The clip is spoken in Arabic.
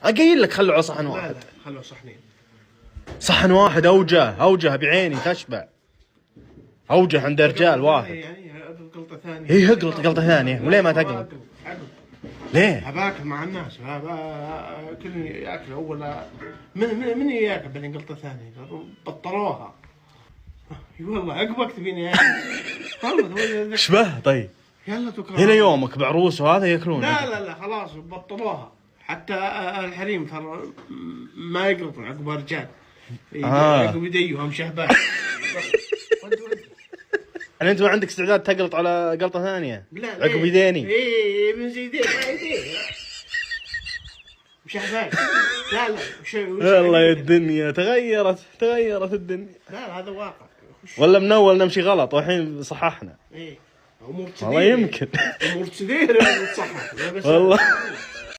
اقيل لك خلوا على صحن واحد. لا خلوا صحنين. صحن واحد اوجه بعيني تشبع. اوجه عند رجال واحد. يعني قلطه ثانيه. ايه قلطه ثانيه وليه ما تقلط؟ ليه؟ باكل مع الناس كل ياكل اول من ياكل بعدين قلطه ثانيه بطلوها. اي والله عقبك تبيني والله شبه طيب يلا تكره هنا يومك بعروس وهذا ياكلون. لا خلاص بطلوها. حتى الحريم ترى ما يقلطون عقب رجال. عقب يديهم شهبان. يعني انت ما عندك استعداد تقلط على قلطه ثانيه؟ لا عقب يديني. ايه من زيدين مشهبان. لا والله يا الدنيا تغيرت الدنيا. لا هذا واقع. ولا من اول نمشي غلط والحين صححنا. ايه امور والله يمكن امور كثيره تصحح والله